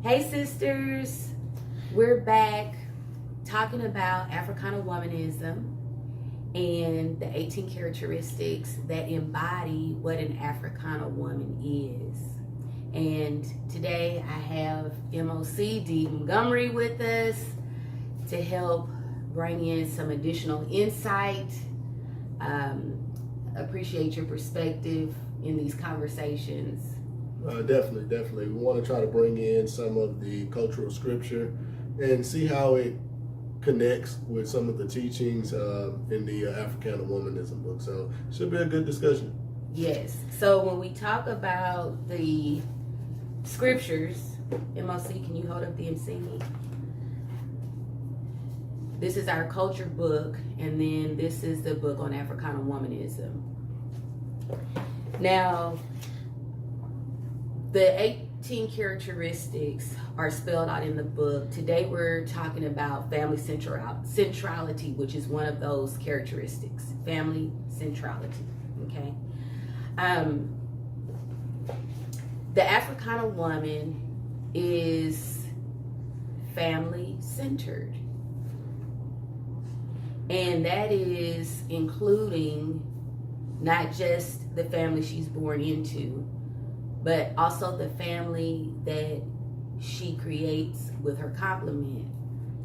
Hey sisters, we're back talking about Africana Womanism and the 18 characteristics that embody what an Africana woman is. And today I have MOC D. Montgomery with us to help bring in some additional insight. Appreciate your perspective in these conversations. Definitely. We want to try to bring in some of the cultural scripture and see how it connects with some of the teachings in the Africana Womanism book. So it should be a good discussion. Yes. So when we talk about the scriptures, MOC, can you hold up the MC? This is our culture book, and then this is the book on Africana Womanism. Now, the 18 characteristics are spelled out in the book. Today we're talking about family centrality, which is one of those characteristics. Family centrality, okay? The Africana woman is family-centered. And that is including not just the family she's born into, but also the family that she creates with her complement,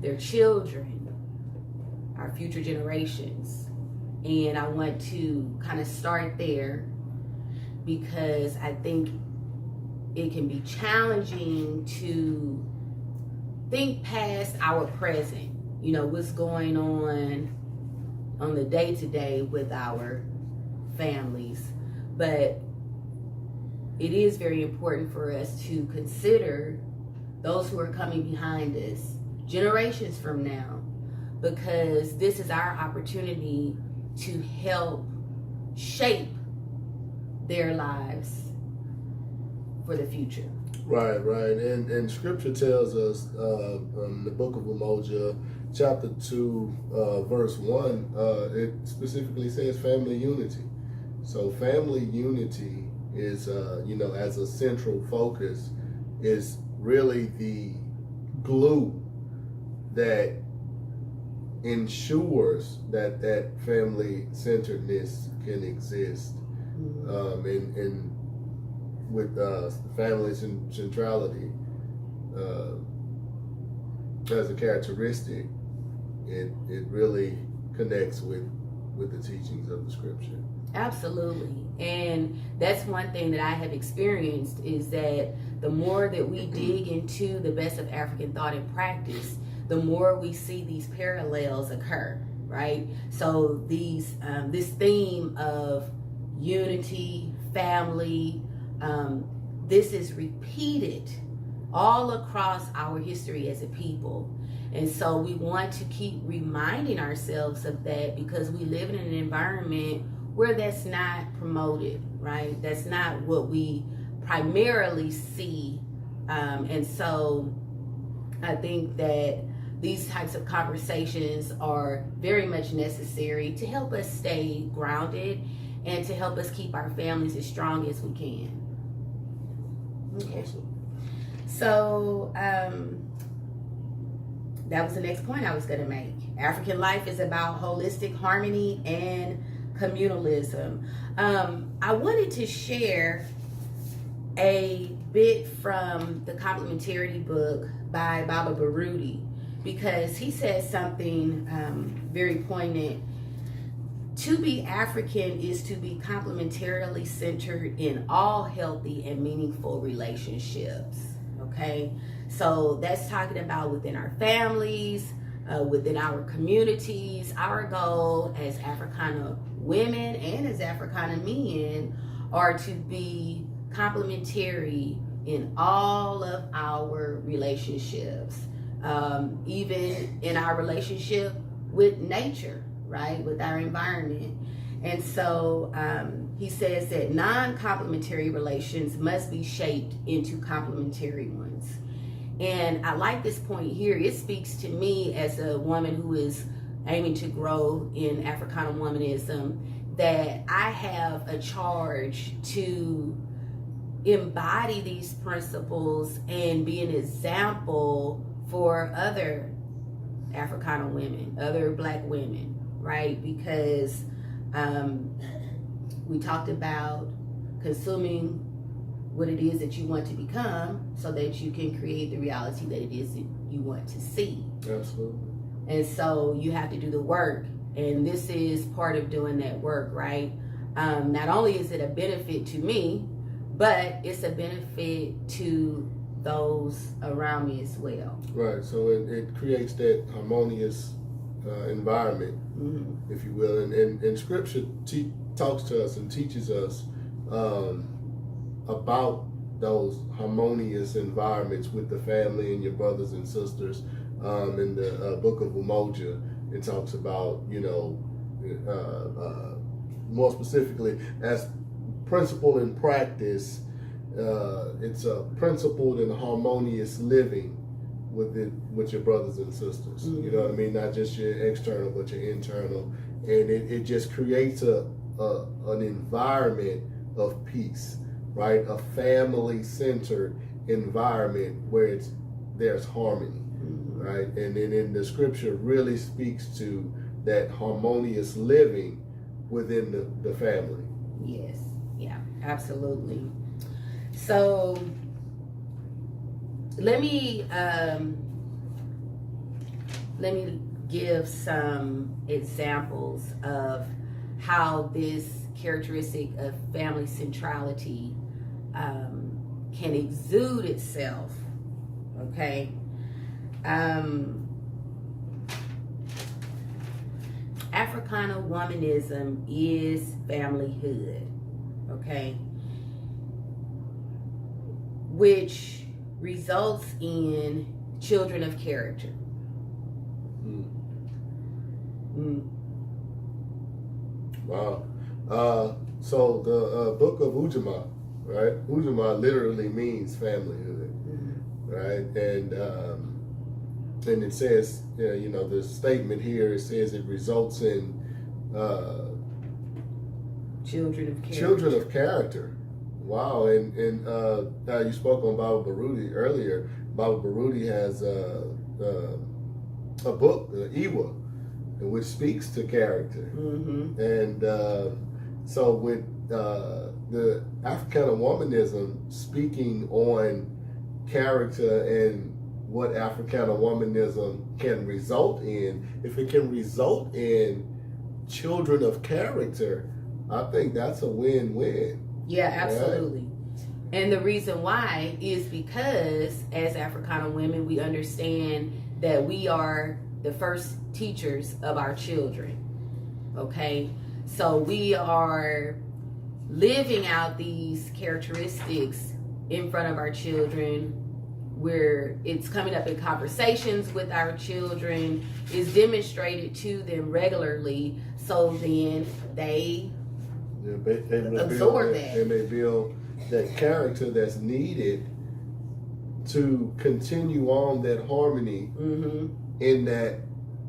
their children, our future generations. And I want to kind of start there because I think it can be challenging to think past our present. You know, what's going on the day-to-day with our families. But it is very important for us to consider those who are coming behind us, generations from now, because this is our opportunity to help shape their lives for the future. Right. And scripture tells us in the book of Umoja, chapter 2, verse 1, it specifically says family unity. So family unity is, as a central focus, is really the glue that ensures that family-centeredness can exist. And with family centrality as a characteristic, it really connects with the teachings of the scripture. Absolutely. And that's one thing that I have experienced is that the more that we dig into the best of African thought and practice, the more we see these parallels occur, right? So these this theme of unity, family, this is repeated all across our history as a people. And so we want to keep reminding ourselves of that because we live in an environment where that's not promoted, right? That's not what we primarily see. And so I think that these types of conversations are very much necessary to help us stay grounded and to help us keep our families as strong as we can. Okay. Awesome. So that was the next point I was going to make. African life is about holistic harmony and communalism. I wanted to share a bit from the Complementarity book by Baba Baruti because he says something very poignant. To be African is to be complementarily centered in all healthy and meaningful relationships. Okay, so that's talking about within our families, within our communities. Our goal as Africana women and as Africana men are to be complementary in all of our relationships, even in our relationship with nature, right, with our environment. And so he says that non-complementary relations must be shaped into complementary ones. And I like this point here. It speaks to me as a woman who is aiming to grow in Africana Womanism, that I have a charge to embody these principles and be an example for other Africana women, other Black women, right? Because we talked about consuming what it is that you want to become so that you can create the reality that it is that you want to see. Absolutely. And so you have to do the work, and this is part of doing that work, right? Not only is it a benefit to me, but it's a benefit to those around me as well. Right. So it creates that harmonious environment, if you will. And Scripture talks to us and teaches us about those harmonious environments with the family and your brothers and sisters. In the book of Umoja, it talks about, more specifically, as principle and practice, it's a principled and harmonious living with your brothers and sisters. You know what I mean? Not just your external, but your internal. And it just creates an environment of peace, right? A family-centered environment where there's harmony. Right, and then in the Scripture really speaks to that harmonious living within the family. Yes, yeah, absolutely. So let me give some examples of how this characteristic of family centrality can exude itself. Okay. Africana Womanism is familyhood, okay, which results in children of character. Wow. So the book of Ujamaa, right? Ujamaa literally means familyhood, right? And it says, the statement here, it says it results in children of character. Children of character. Wow. And you spoke on Baba Baruti earlier. Baba Baruti has a book, Iwa, which speaks to character. And so with the Africana Womanism speaking on character and what Africana Womanism can result in, if it can result in children of character, I think that's a win-win. Yeah, absolutely. Right? And the reason why is because as Africana women, we understand that we are the first teachers of our children. Okay? So we are living out these characteristics in front of our children, where it's coming up in conversations with our children, is demonstrated to them regularly, so then they absorb that. And they build that character that's needed to continue on that harmony in that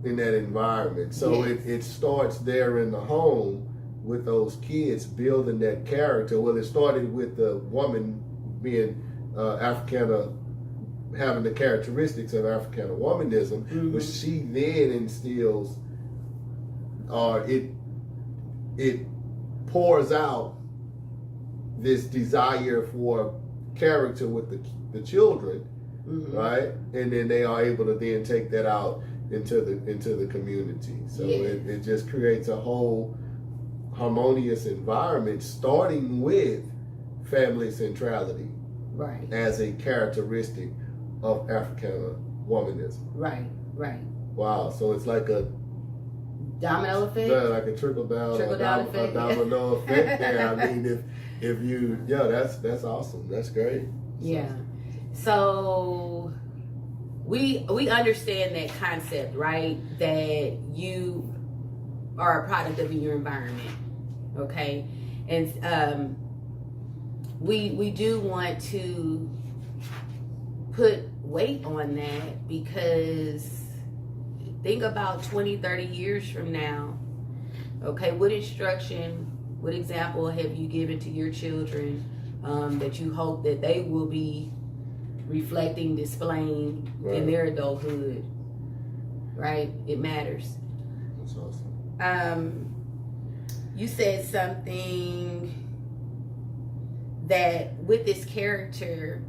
environment. So it starts there in the home with those kids building that character. Well, it started with the woman being Africana, having the characteristics of Africana Womanism, but she then instills, or it pours out this desire for character with the children, right? And then they are able to then take that out into the community. So it just creates a whole harmonious environment, starting with family centrality, right, as a characteristic of Africana Womanism. Right. Wow. So it's like a domino effect. Yeah, like a trickle down effect. A domino effect there. I mean, if you, that's awesome. That's great. Yeah. So we understand that concept, right? That you are a product of your environment. Okay. And we do want to put weight on that, because think about 20, 30 years from now. Okay, what instruction, what example have you given to your children that you hope that they will be reflecting, displaying in their adulthood. Right? It matters. That's awesome. You said something that with this character,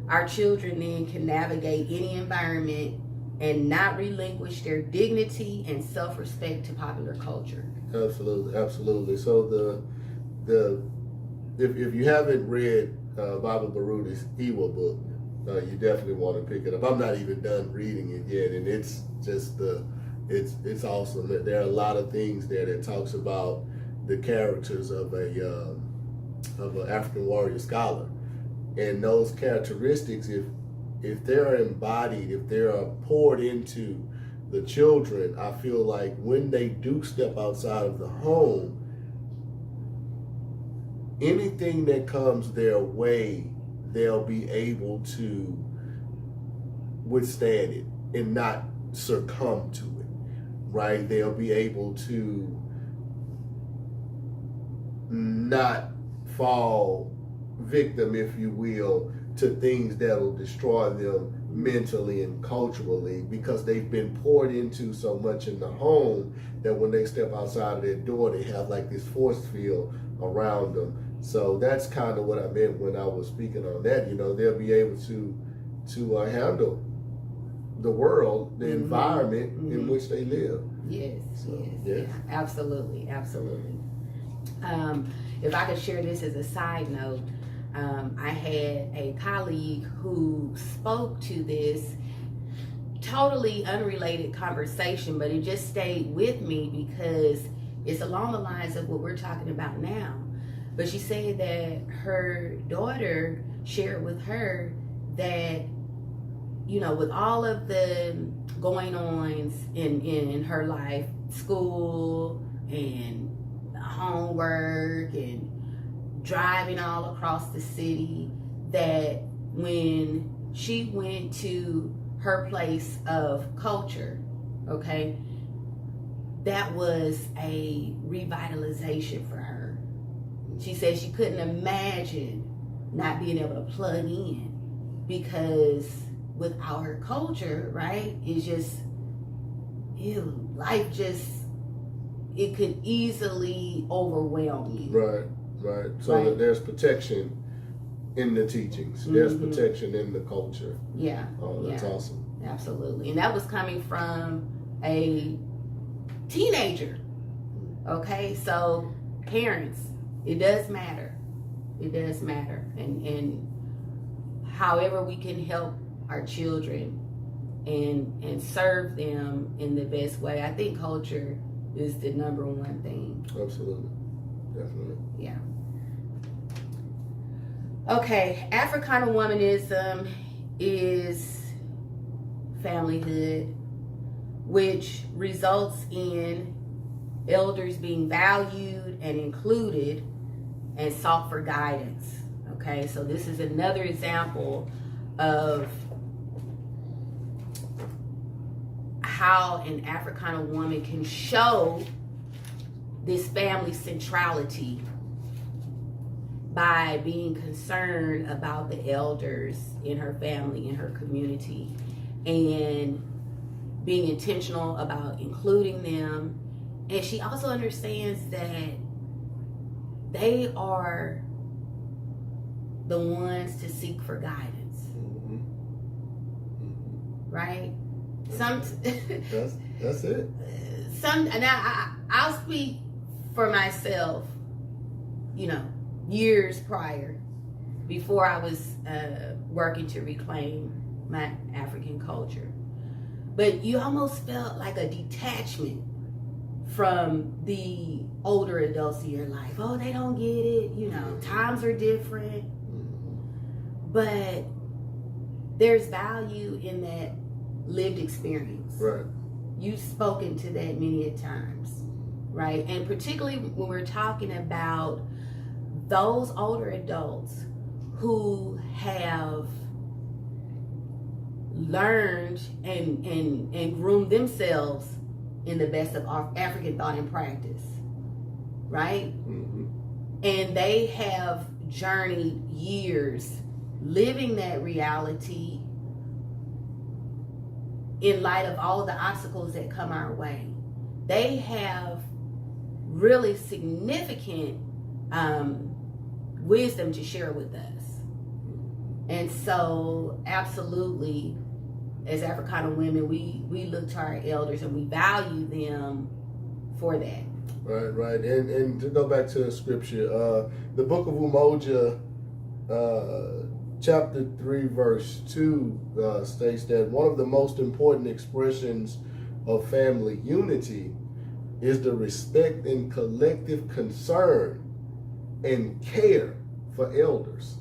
our children then can navigate any environment and not relinquish their dignity and self-respect to popular culture. Absolutely. So if you haven't read Baba Baruta's Iwa book, you definitely want to pick it up. I'm not even done reading it yet, and it's just it's awesome. There are a lot of things there that talks about the characters of an African warrior scholar, and those characteristics, if they're embodied, if they're poured into the children, I feel like when they do step outside of the home, anything that comes their way, they'll be able to withstand it and not succumb to it, right? They'll be able to not fall victim, if you will, to things that'll destroy them mentally and culturally, because they've been poured into so much in the home that when they step outside of their door, they have like this force field around them. So that's kind of what I meant when I was speaking on that. They'll be able to handle the world, the environment in which they live. Yes, yeah, absolutely. If I could share this as a side note, I had a colleague who spoke to this totally unrelated conversation, but it just stayed with me because it's along the lines of what we're talking about now. But she said that her daughter shared with her that, with all of the going ons in her life, school and homework and driving all across the city, that when she went to her place of culture, okay, that was a revitalization for her. She said she couldn't imagine not being able to plug in, because without her culture, right, it's just, life just, it could easily overwhelm you. Right. So that there's protection in the teachings. There's protection in the culture. Yeah. Oh, that's awesome. Absolutely. And that was coming from a teenager. Okay, so parents, it does matter. And however we can help our children and serve them in the best way, I think culture is the number one thing. Absolutely. Definitely. Yeah. Okay, Africana Womanism is familyhood, which results in elders being valued and included and sought for guidance. Okay, so this is another example of how an Africana woman can show this family centrality by being concerned about the elders in her family, in her community, and being intentional about including them. And she also understands that they are the ones to seek for guidance. Right? That's it. And I'll speak for myself, years prior, before I was working to reclaim my African culture. But you almost felt like a detachment from the older adults in your life. Oh, they don't get it. Times are different. But there's value in that lived experience. Right. You've spoken to that many a times, right? And particularly when we're talking about those older adults who have learned and groomed themselves in the best of African thought and practice, right? And they have journeyed years living that reality in light of all of the obstacles that come our way. They have really significant wisdom to share with us. And so, absolutely, as Africana women, we look to our elders and we value them for that. Right. And to go back to the scripture, the book of Umoja, chapter 3, verse 2 states that one of the most important expressions of family unity is the respect and collective concern and care for elders.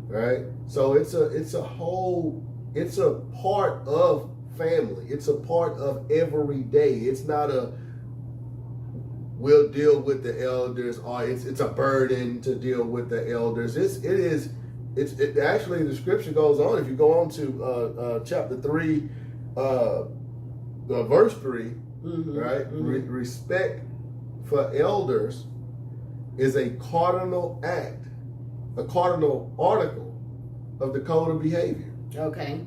Right? So it's a part of family. It's a part of every day. It's not we'll deal with the elders, or it's a burden to deal with the elders. It actually, the scripture goes on. If you go on to chapter 3, verse 3, right? Respect for elders is a cardinal act, a cardinal article of the code of behavior. Okay,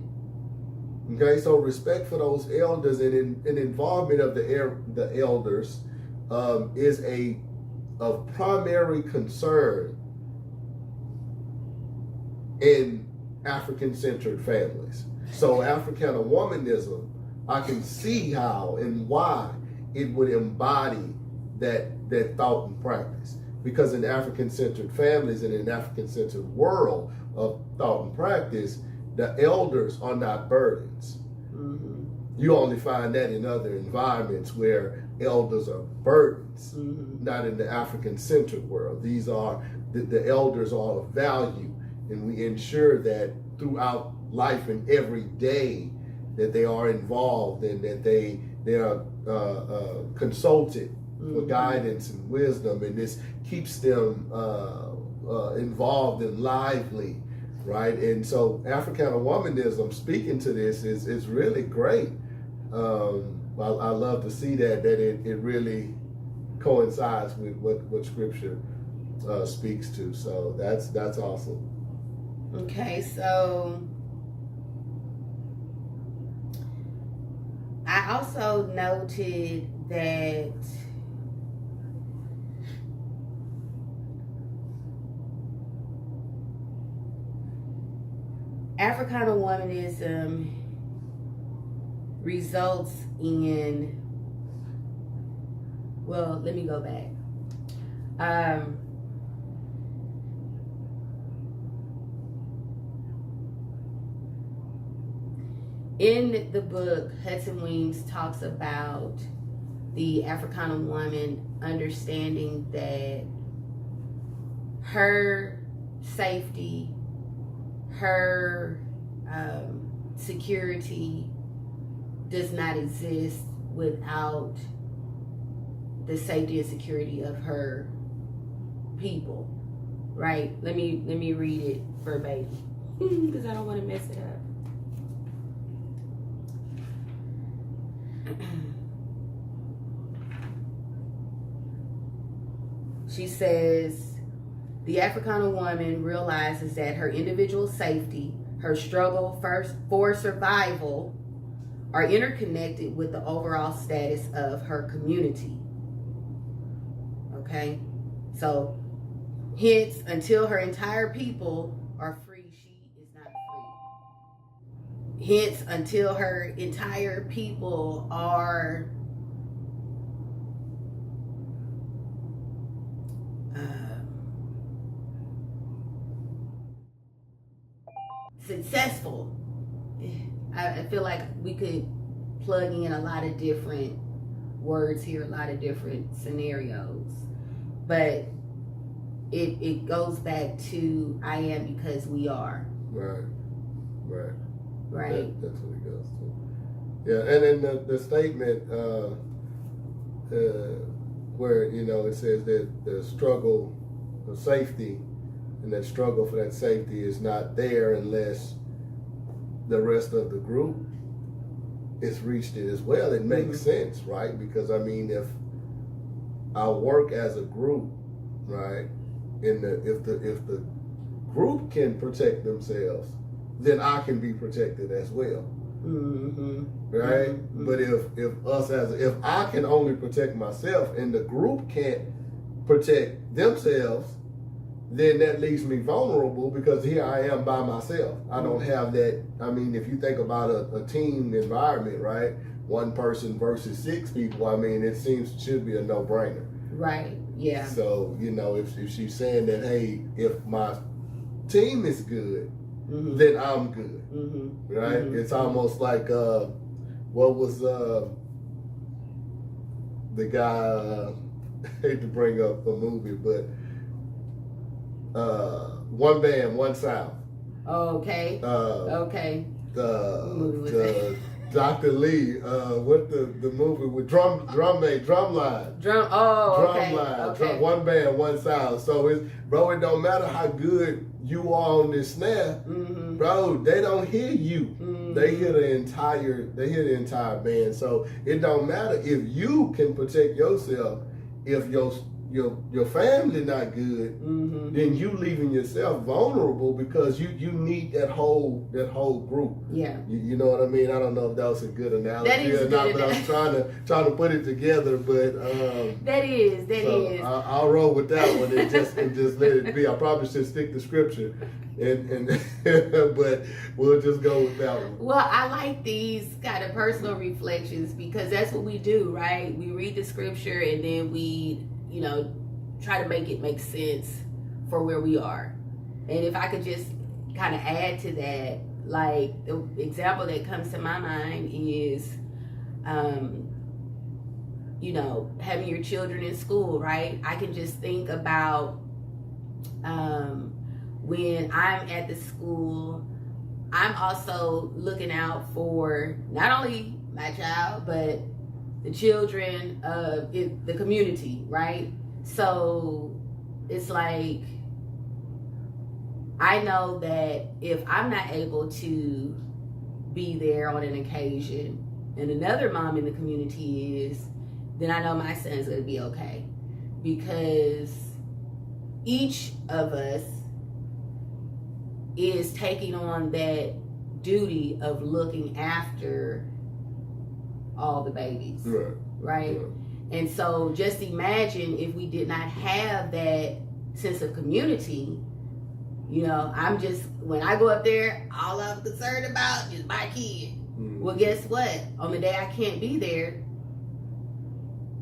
so respect for those elders and involvement of the elders is of primary concern in African-centered families. So Africana Womanism, I can see how and why it would embody that thought and practice. Because in African-centered families and in an African-centered world of thought and practice, the elders are not burdens. You only find that in other environments where elders are burdens, not in the African-centered world. These are, the elders are of value, and we ensure that throughout life and every day that they are involved and that they are consulted for guidance and wisdom, and this keeps them involved and lively, right? And so Africana Womanism, speaking to this, is really great. I love to see that it really coincides with what Scripture speaks to. So that's awesome. Okay, so I also noted that Africana Womanism results in, well, let me go back. In the book, Hudson Weems talks about the Africana woman understanding that her safety, her security does not exist without the safety and security of her people, right? Let me read it verbatim because I don't want to mess it up. She says, the Africana woman realizes that her individual safety, her struggle for survival, are interconnected with the overall status of her community. Okay? So, hence, until her entire people are free, she is not free. Hence, until her entire people are successful. I feel like we could plug in a lot of different words here, a lot of different scenarios, but it goes back to I am because we are. Right. That's what it goes to. Yeah, and then the statement where it says that the struggle for safety and that struggle for that safety is not there unless the rest of the group is reached it as well. It makes sense, right? Because if I work as a group, right, if the group can protect themselves, then I can be protected as well. Mm-hmm. Right? Mm-hmm. But if I can only protect myself and the group can't protect themselves, then that leaves me vulnerable, because here I am by myself. I don't have that. I mean, if you think about a team environment, right? One person versus 6 people, I mean, it should be a no-brainer. Right, yeah. So, if she's saying that, hey, if my team is good, mm-hmm. then I'm good. Mm-hmm. Right? Mm-hmm. It's almost like, what was the guy, I hate to bring up a movie, but One Band, One Sound. Okay. Okay. Dr. Lee, what the movie with drumline. Okay. One Band, One Sound. So it don't matter how good you are on this snare, mm-hmm. bro, they don't hear you. Mm-hmm. They hear the entire band. So it don't matter if you can protect yourself. If your family not good, mm-hmm. then you leaving yourself vulnerable, because you need that whole group. Yeah. You know what I mean? I don't know if that was a good analogy that is or not, but I'm trying to put it together. But that is. I'll roll with that one and just let it be. I probably should stick to scripture, and but we'll just go with that one. Well, I like these kind of personal reflections, because that's what we do, right? We read the scripture and then we, try to make it make sense for where we are. And if I could just kind of add to that, like the example that comes to my mind is, having your children in school, right? I can just think about when I'm at the school, I'm also looking out for not only my child, but the children of the community, right? So it's like, I know that if I'm not able to be there on an occasion and another mom in the community is, then I know my son's going to be okay. Because each of us is taking on that duty of looking after all the babies. Right? And so just imagine if we did not have that sense of community. When I go up there, all I'm concerned about is my kid. Mm-hmm. Well, guess what? On the day I can't be there,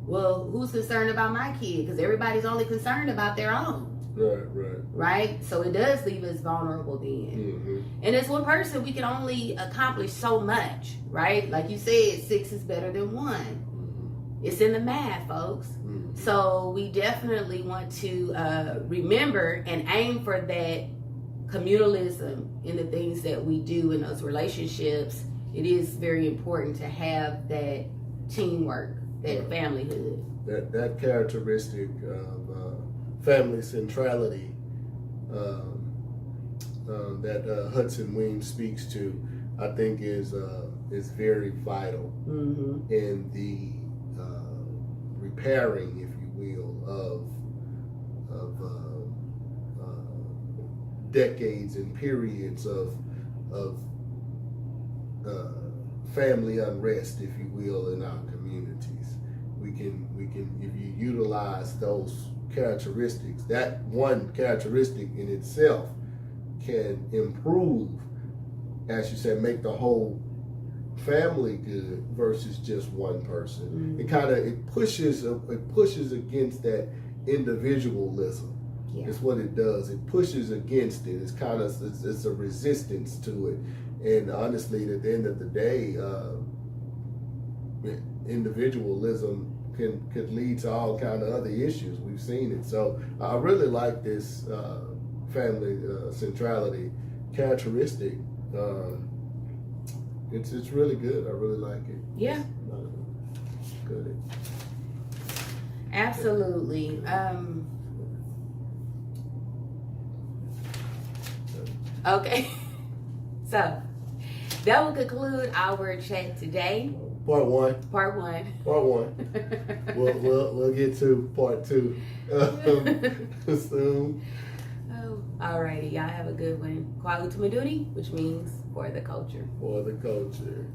well, who's concerned about my kid? Because everybody's only concerned about their own. Right? So it does leave us vulnerable then. Mm-hmm. And as one person, we can only accomplish so much, right? Like you said, 6 is better than 1. It's in the math, folks. Mm-hmm. So we definitely want to remember and aim for that communalism in the things that we do in those relationships. It is very important to have that teamwork, that familyhood. That characteristic of family centrality that Hudson Weems speaks to, I think is very vital mm-hmm. in the repairing, if you will, of decades and periods of family unrest, if you will, in our communities. We can if you utilize those characteristics, that one characteristic in itself can improve, as you said, make the whole family good versus just one person. Mm-hmm. It pushes against that individualism. Yeah. It's what it does. It pushes against it. It's a resistance to it. And honestly, at the end of the day, individualism could lead to all kind of other issues. We've seen it. So I really like this family centrality characteristic. It's really good. I really like it. Yeah. Good. Absolutely. Okay. So that will conclude our chat today. Part one. Part one. Part one. We'll get to part two soon. Oh, alrighty, y'all have a good one. Kwalu Tamaduni, which means for the culture. For the culture.